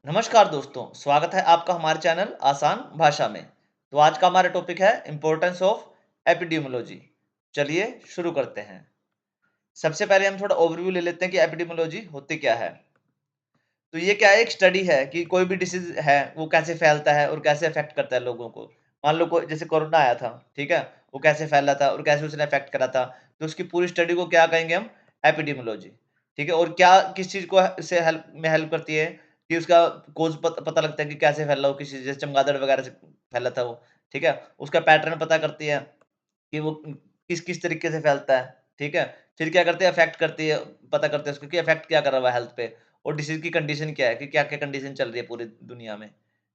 नमस्कार दोस्तों, स्वागत है आपका हमारे चैनल आसान भाषा में। तो आज का हमारा टॉपिक है इम्पोर्टेंस ऑफ एपिडेमियोलॉजी। चलिए शुरू करते हैं। सबसे पहले हम थोड़ा ओवरव्यू ले लेते हैं कि एपिडेमियोलॉजी होती क्या है। तो ये क्या है, एक स्टडी है कि कोई भी डिसीज है वो कैसे फैलता है और कैसे अफेक्ट करता है लोगों को। मान लो कोई जैसे कोरोना आया था, ठीक है, वो कैसे फैला था और कैसे उसने अफेक्ट करा था। तो उसकी पूरी स्टडी को क्या कहेंगे हम, एपिडेमियोलॉजी। ठीक है, और क्या किस चीज को से हेल्प करती है कि उसका कोज पता लगता है कि कैसे फैला हो, किसी जैसे चमगादड़ वगैरह से फैला था वो। ठीक है, उसका पैटर्न पता करती है कि वो किस किस तरीके से फैलता है। ठीक है, फिर क्या करते हैं, अफेक्ट करती है, पता करते हैं उसको कि अफेक्ट क्या कर रहा है हेल्थ पे, और डिसीज़ की कंडीशन क्या है कि क्या-क्या कंडीशन चल रही है पूरी दुनिया में,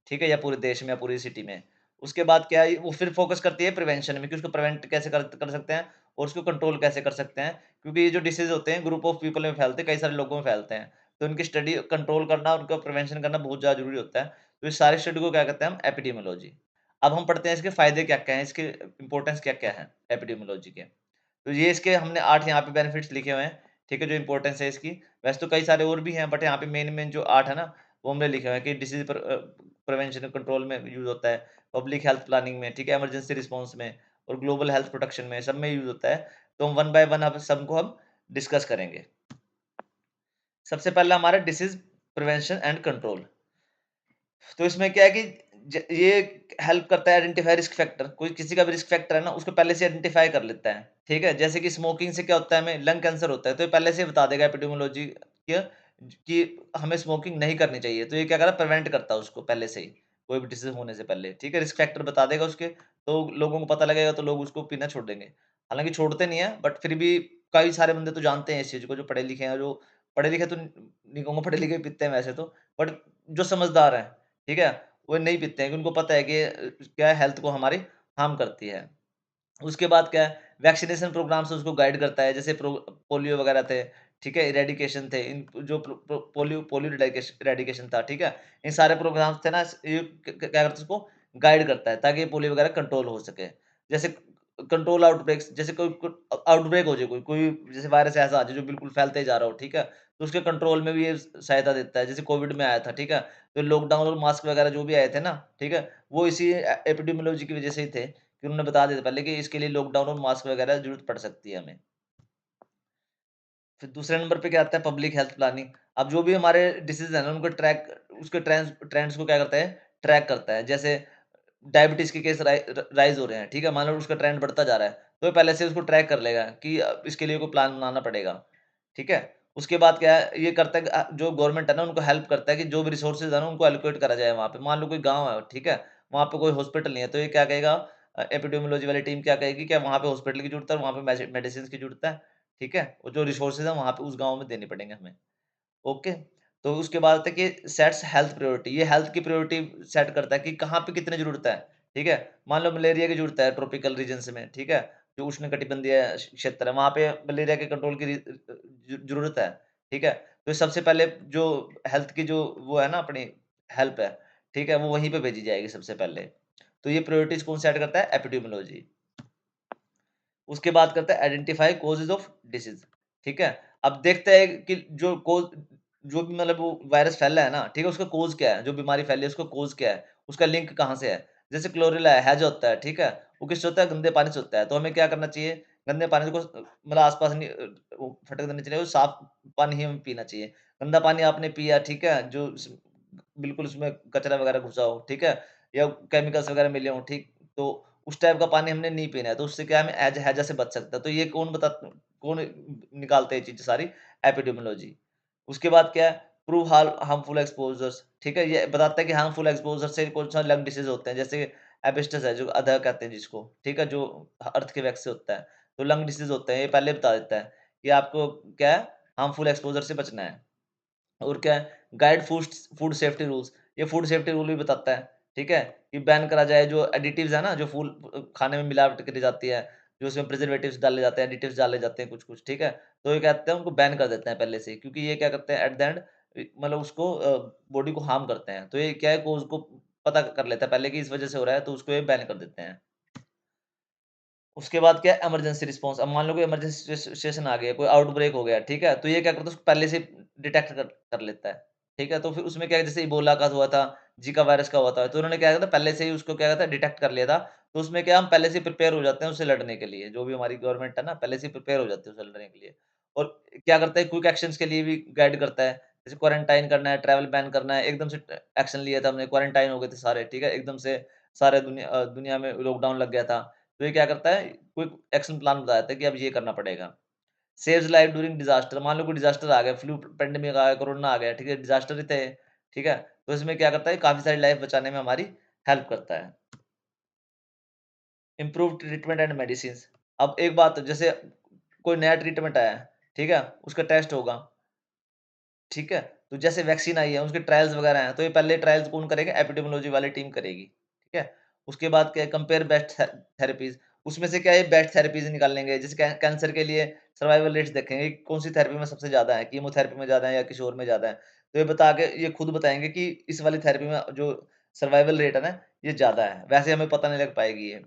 ठीक है? या पूरे देश में या पूरी सिटी में। उसके बाद क्या है, वो फिर फ़ोकस करती है प्रिवेंशन में कि उसको प्रिवेंट कैसे कर सकते हैं और उसको कंट्रोल कैसे कर सकते हैं। क्योंकि ये जो डिसीज़ होते हैं ग्रुप ऑफ पीपल में फैलते हैं, कई सारे लोगों में फैलते हैं। तो इनकी स्टडी कंट्रोल करना, उनका प्रिवेंशन करना बहुत ज़्यादा ज़रूरी होता है। तो इस सारी स्टडी को क्या कहते हैं हम, एपिडेमियोलॉजी। अब हम पढ़ते हैं इसके फ़ायदे क्या-क्या हैं, इसके इम्पोर्टेंस क्या-क्या है एपिडेमियोलॉजी के। तो ये इसके हमने 8 यहाँ पे बेनिफिट्स लिखे हुए हैं, ठीक है, जो इम्पोर्टेंस है इसकी। वैसे तो कई सारे और भी हैं, बट यहाँ पे मेन-मेन जो 8 है ना, वो हमने लिखे हुए हैं कि डिसीज़ प्रिवेंशन कंट्रोल में यूज़ होता है, पब्लिक हेल्थ प्लानिंग में, ठीक है, इमरजेंसी रिस्पॉन्स में और ग्लोबल हेल्थ प्रोटेक्शन में, सब में यूज़ होता है। तो हम वन बाय वन अब सबको हम डिस्कस करेंगे। सबसे पहला हमारा डिसीज़ प्रिवेंशन एंड कंट्रोल। तो इसमें क्या है कि ये हेल्प करता है आइडेंटिफाई रिस्क फैक्टर। कोई किसी का भी रिस्क फैक्टर है ना, उसको पहले से आइडेंटिफाई कर लेता है, ठीक है? जैसे कि स्मोकिंग से क्या होता है, हमें लंग कैंसर होता है, तो ये पहले से ही बता देगा एपिडेमियोलॉजी कि हमें स्मोकिंग नहीं करनी चाहिए। तो ये क्या कर रहा है, प्रिवेंट करता है उसको पहले से ही, कोई भी डिसीज़ होने से पहले, ठीक है? रिस्क फैक्टर बता देगा उसके, तो लोगों को पता लगेगा, तो लोग उसको पीना छोड़ देंगे। हालाँकि छोड़ते नहीं हैं, बट फिर भी कई सारे बंदे तो जानते हैं इस चीज़ को, जो पढ़े लिखे हैं, जो पढ़े लिखे तो नहीं कहूँगा, पढ़े लिखे पीते हैं वैसे तो, बट जो समझदार हैं, ठीक है? वो नहीं पीते हैं, कि उनको पता है कि क्या है, हेल्थ को हमारी हार्म करती है। उसके बाद क्या है, वैक्सीनेशन प्रोग्राम से उसको गाइड करता है, जैसे पोलियो वगैरह थे, ठीक है, इरेडिकेशन थे, इन जो पोलियो पोलियो इरेडिकेशन था, ठीक है, इन सारे प्रोग्राम्स थे ना, ये क्या करता है, उसको गाइड करता है ताकि पोलियो वगैरह कंट्रोल हो सके। जैसे कंट्रोल आउटब्रेक्स, जैसे कोई आउटब्रेक हो जाए, कोई कोई जैसे वायरस ऐसा आ जाए जो बिल्कुल फैलते ही जा रहा हो, ठीक है, तो उसके कंट्रोल में भी ये सहायता देता है। जैसे कोविड में आया था, ठीक है, तो लॉकडाउन और मास्क वगैरह जो भी आए थे ना, ठीक है, वो इसी एपिडेमियोलॉजी की वजह से ही थे, कि उन्होंने बता दिया था पहले कि इसके लिए लॉकडाउन और मास्क वगैरह ज़रूरत पड़ सकती है हमें। फिर दूसरे नंबर पे क्या आता है, पब्लिक हेल्थ प्लानिंग। अब जो भी हमारे डिसीज़ है ना, उनको ट्रैक, उसके ट्रेंड्स ट्रेंड्स को क्या करता है, ट्रैक करता है। जैसे डायबिटीज़ के केस राइज़ हो रहे हैं, ठीक है, मान लो उसका ट्रेंड बढ़ता जा रहा है, तो ये पहले से उसको ट्रैक कर लेगा कि इसके लिए कोई प्लान बनाना पड़ेगा, ठीक है। उसके बाद क्या है, ये करता है कि जो गवर्नमेंट है ना, उनको हेल्प करता है कि जो भी रिसोर्सेज़ है ना, उनको एलोकेट करा जाए वहाँ पे। मान लो कोई गाँव है, ठीक है, वहाँ पे कोई हॉस्पिटल नहीं है, तो ये क्या कहेगा, एपिडेमियोलॉजी वाली टीम क्या कहेगी कि वहाँ पे हॉस्पिटल की ज़रूरत है, वहाँ पे मेडिसिन्स की ज़रूरत है, ठीक है, और जो रिसोर्सेज़ हैं वहाँ पे उस गाँव में देने पड़ेंगे हमें। ओके। तो उसके बाद आता है कि सेट्स हेल्थ प्रायोरिटी। ये हेल्थ की प्रायोरिटी सेट करता है कि कहाँ पे कितनी ज़रूरत है, ठीक है? मान लो मलेरिया की ज़रूरत है ट्रॉपिकल रीजन्स में, ठीक है? जो उष्णकटिबंधीय क्षेत्र है, वहाँ पे मलेरिया के कंट्रोल की ज़रूरत है, ठीक है? तो सबसे पहले जो हेल्थ की जो वो है ना अपनी हेल्प है, ठीक है? वो वहीं पे भेजी जाएगी सबसे पहले। तो ये प्रायोरिटीज़ कौन सेट करता है? एपिडेमियोलॉजी। उसके बाद करता है आइडेंटिफाई कॉजेज़ ऑफ डिसीज़, ठीक है? अब देखते हैं कि जो भी मतलब वो वायरस फैला है ना, ठीक है? उसका कॉज़ क्या है? जो बीमारी फैली है उसका कॉज़ क्या है? उसका लिंक कहाँ से है? जैसे क्लोरेला है, हैज़ होता है, ठीक है? वो किससे होता है? गंदे पानी से होता है। तो हमें क्या करना चाहिए? गंदे पानी को मतलब आस-पास नहीं वो फटक देना चाहिए, वो साफ पानी ही हमें पीना चाहिए। गंदा पानी आपने पिया, ठीक है? जो बिल्कुल उसमें कचरा वगैरह घुसा हो, ठीक है? या केमिकल्स वगैरह मिले हों, ठीक? तो उस टाइप का पानी हमने नहीं पीना है, तो उससे क्या है, हमें हैजा से बच सकता है। तो ये कौन निकालते हैं ये चीज़ें सारी? एपिडेमियोलॉजी। उसके बाद क्या है? प्रूव हार्मफुल एक्सपोज़र्स, ठीक है? ये बताता है कि हार्मफुल एक्सपोज़र से कौन-सा लंग डिसीज़ होते हैं, जैसे एस्बेस्टस है, जो अधः कहते हैं जिसको, ठीक है? जो अर्थ के वैक्स से होता है, तो लंग डिसीज़ होते हैं, ये पहले बता देता है कि आपको क्या है, हार्मफुल एक्सपोज़र से बचना है। और क्या है, गाइड फूड सेफ्टी रूल्स, ये फूड सेफ्टी रूल भी बताता है, ठीक है? कि बैन करा जाए जो एडिटिव्स है ना, जो खाने में मिलावट करी जाती है, जो उसमें प्रिजर्वेटिव्स डाले जाते हैं, एडिटिव्स डाले जाते हैं कुछ-कुछ, ठीक है? तो ये कहते हैं उनको बैन कर देते हैं पहले से ही, क्योंकि ये क्या करते हैं एट द एंड मतलब उसको बॉडी को हार्म करते हैं। तो ये क्या है, को उसको पता कर लेता है पहले कि इस वज़ह से हो रहा है, तो उसको ये बैन कर देते हैं। उसके बाद क्या है, इमरजेंसी रिस्पॉन्स। अब मान लो कोई इमरजेंसी सिचुएशन आ गया, कोई आउटब्रेक हो गया, ठीक है? तो ये क्या करता है, उसको पहले से डिटेक्ट कर कर लेता है। ठीक है? तो फिर उसमें क्या है, जैसे इबोला का हुआ था, जीका वायरस का हुआ था, तो उन्होंने क्या किया था, पहले से ही उसको क्या किया था, डिटेक्ट कर लिया था। तो उसमें क्या, हम पहले से ही प्रिपेयर हो जाते हैं उससे लड़ने के लिए, जो भी हमारी गवर्नमेंट है ना, पहले से ही प्रिपेयर हो जाती है उससे लड़ने के लिए। और क्या करता है, क्विक एक्शंस के लिए भी गाइड करता है। जैसे क्वारंटाइन करना है, ट्रैवल बैन करना है, एकदम से एक्शन लिया था हमने, क्वारंटाइन हो गए थे सारे, ठीक है? एकदम से सारे दुनिया में लॉकडाउन लग गया था। तो ये क्या करता है, क्विक एक्शन प्लान बताया था कि अब ये करना पड़ेगा। सेव्स लाइफ ड्यूरिंग डिजास्टर, मान लो कोई डिजास्टर आ गया, फ्लू पेंडेमिक आ गया, कोरोना आ गया, ठीक है? डिजास्टर ही थे, ठीक है? तो इसमें क्या करता है, काफ़ी सारी लाइफ बचाने में हमारी हेल्प करता है। Improved treatment and medicines. अब एक बात, जैसे कोई नया ट्रीटमेंट आया है, ठीक है? उसका टेस्ट होगा, ठीक है? तो जैसे वैक्सीन आई है, उसके ट्रायल्स वगैरह हैं, तो ये पहले ट्रायल्स कौन करेगा? एपिडेमियोलॉजी वाली टीम करेगी, ठीक है? उसके बाद क्या है, कंपेयर बेस्ट थेरेपीज़, उसमें से क्या है, बेस्ट थेरेपीज़ निकाल लेंगे। जैसे कैंसर के लिए सर्वाइवल रेट्स देखेंगे, कि कौन-सी थेरेपी में सबसे ज़्यादा है, कीमोथेरेपी में ज़्यादा है या किसी और में ज़्यादा है। तो ये बता के ये खुद बताएँगे कि इस वाली थेरेपी में जो सर्वाइवल रेट है ना, ये ज़्यादा है। वैसे हमें पता नहीं लग पाएगी ये।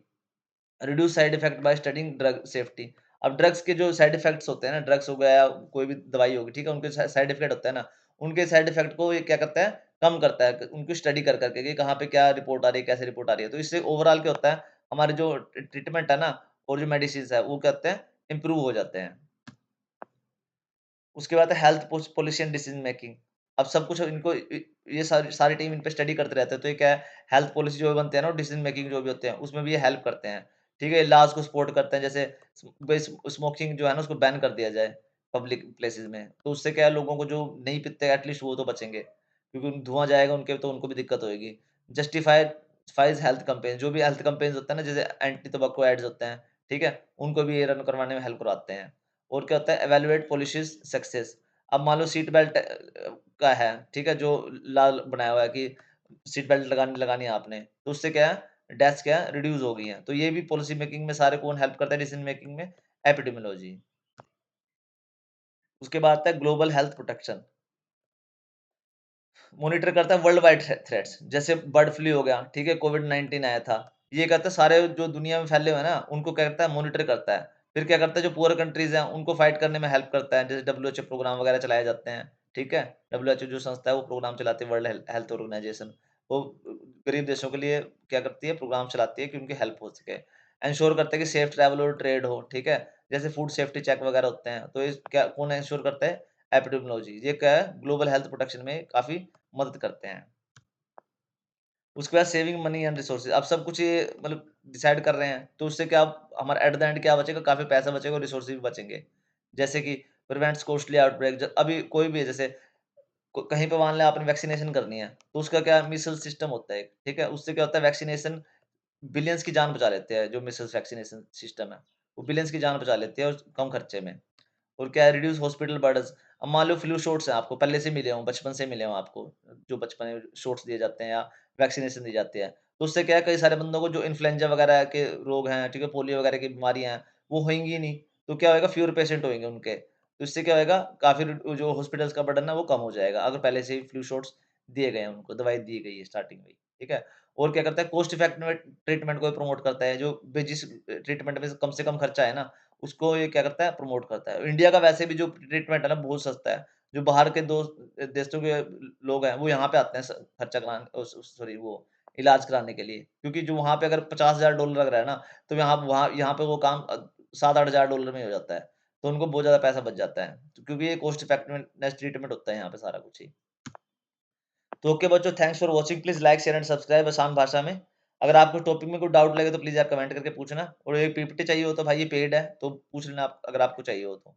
Reduce side effect bye studying drug safety. अब ड्रग्स के जो साइड इफेक्ट्स होते हैं ना, ड्रग्स हो गया या कोई भी दवाई होगी, ठीक है? उनके साइड इफेक्ट होता है ना, उनके साइड इफेक्ट को ये क्या करता है, कम करता है। उनको स्टडी कर करके कि कहाँ पे क्या रिपोर्ट आ रही है, कैसे रिपोर्ट आ रही है। तो इससे ओवरऑल क्या होता है, हमारे जो ट्रीटमेंट है ना और जो मेडिसिन है, वो क्या होते हैं, इंप्रूव हो जाते हैं। उसके बाद है health policy and decision making. अब सब कुछ इनको ये सारी सारी टीम इन पे स्टडी करते रहते हैं, तो ये क्या है, हेल्थ पॉलिसी जो भी बनते हैं ना, डिसीजन मेकिंग जो भी होते हैं, उसमें भी ये हेल्प करते हैं। ठीक है? लॉज़ को सपोर्ट करते हैं, जैसे स्मोकिंग जो है ना, उसको बैन कर दिया जाए पब्लिक प्लेसेस में। तो उससे क्या है, लोगों को जो नहीं पीते एटलीस्ट वो तो बचेंगे, क्योंकि धुआँ जाएगा उनके, तो उनको भी दिक्कत होएगी। जस्टिफाइड फाइज़ हेल्थ कैम्पेन, जो भी हेल्थ कैम्पेन्स होते हैं ना, जैसे एंटी टोबैको एड्स होते हैं, ठीक है? उनको भी ये रन करवाने में हेल्प करवाते हैं। और क्या होता है, इवैल्यूएट पॉलिसीज़ सक्सेस। अब मान लो सीट बेल्ट का है, ठीक है? जो लाल बनाया हुआ है कि सीट बेल्ट लगानी लगानी है आपने, तो उससे क्या है, डेथ्स क्या है, रिड्यूस हो गई हैं। तो ये भी पॉलिसी मेकिंग में सारे कौन हेल्प करता है डिसीजन मेकिंग में? एपिडेमियोलॉजी। उसके बाद आता है ग्लोबल हेल्थ प्रोटेक्शन। मॉनिटर करता है वर्ल्ड वाइड थ्रेट्स, जैसे बर्ड फ्लू हो गया, ठीक है? कोविड-19 आया था। ये कहता है सारे जो दुनिया में फैले हुए हैं ना, उनको क्या करता है, मॉनिटर करता है। फिर क्या करता है, जो पुअर कंट्रीज़ हैं, उनको फाइट करने में हेल्प करता है। जैसे डब्ल्यूएचओ प्रोग्राम वगैरह चलाए जाते हैं, ठीक है? डब्ल्यूएचओ जो संस्था है, वो प्रोग्राम चलाती है, वर्ल्ड हेल्थ ऑर्गेनाइजेशन। वो गरीब देशों के लिए क्या करती है, प्रोग्राम चलाती है कि उनकी हेल्प हो सके। एंश्योर करता है कि सेफ ट्रैवल और ट्रेड हो, ठीक है? जैसे फूड सेफ्टी चेक वगैरह होते हैं, तो इस क्या कौन एंश्योर करता है? एपिडेमियोलॉजी। ये क्या है, ग्लोबल हेल्थ प्रोटेक्शन में काफ़ी मदद करते हैं। उसके बाद सेविंग मनी एंड रिसोर्सेज़, अब सब कुछ ये मतलब डिसाइड कर रहे हैं, तो उससे क्या हमारा एट द एंड क्या बचेगा, काफ़ी पैसा बचेगा और रिसोर्सेज़ भी बचेंगे। जैसे कि प्रिवेंट्स कॉस्टली आउटब्रेक, ज अभी कोई भी है, जैसे कहीं पे मान लें आपने वैक्सीनेशन करनी है, तो उसका क्या मीज़ल्स सिस्टम होता है एक, ठीक है? उससे क्या होता है, वैक्सीनेशन बिलियंस की जान बचा लेते हैं, जो मीज़ल्स वैक्सीनेशन सिस्टम है, वो बिलियंस की जान बचा लेती है और कम खर्चे में। और क्या है, रिड्यूस हॉस्पिटल बर्डन्स। अब मान लो फ्लू शॉट्स हैं, आपको पहले से मिले हों, बचपन से मिले हों आपको, जो बचपन में शॉट्स दिए जाते हैं या वैक्सीनेशन दी जाती है। तो उससे क्या है, कई सारे बंदों को जो इन्फ्लुएंजा वगैरह के रोग हैं, ठीक है, पोलियो वगैरह की बीमारियाँ हैं, वो होएँगी ही नहीं। तो क्या होएगा, फ्यूअर पेशेंट होएँगे उनके। तो इससे क्या होएगा, काफ़ी जो हॉस्पिटल्स का बर्डन है वो कम हो जाएगा, अगर पहले से ही फ्लू शॉट्स दिए गए हैं उनको, दवाई दी गई है स्टार्टिंग में ही, ठीक है? और क्या करता है, कॉस्ट इफेक्टिव ट्रीटमेंट को प्रमोट करता है, जो जिस ट्रीटमेंट में कम से कम खर्चा है ना, उसको ये क्या करता है, प्रमोट करता है। इंडिया का वैसे भी जो ट्रीटमेंट है ना, बहुत सस्ता है। जो बाहर के देशों के लोग हैं, वो यहाँ पे आते हैं खर्चा कराने, सॉरी वो इलाज कराने के लिए। क्योंकि जो वहाँ पे अगर $50,000 लग रहा है ना, तो यहाँ पे वो काम $7-8,000 में हो जाता है। तो उनको बहुत ज़्यादा पैसा बच जाता है। तो क्योंकि ये कॉस्ट इफेक्टिवनेस ट्रीटमेंट होता है यहाँ पे सारा कुछ ही। तो ओके बच्चों, thanks for watching. Please like, share and subscribe आसान भाषा में। अगर आपको टॉपिक में कोई डाउट लगे तो प्लीज़ आप कमेंट करके पूछना, और एक पीपीटी चाहिए हो तो भाई ये पेड है, तो पूछ लेना आप, अगर आपको चाहिए हो तो।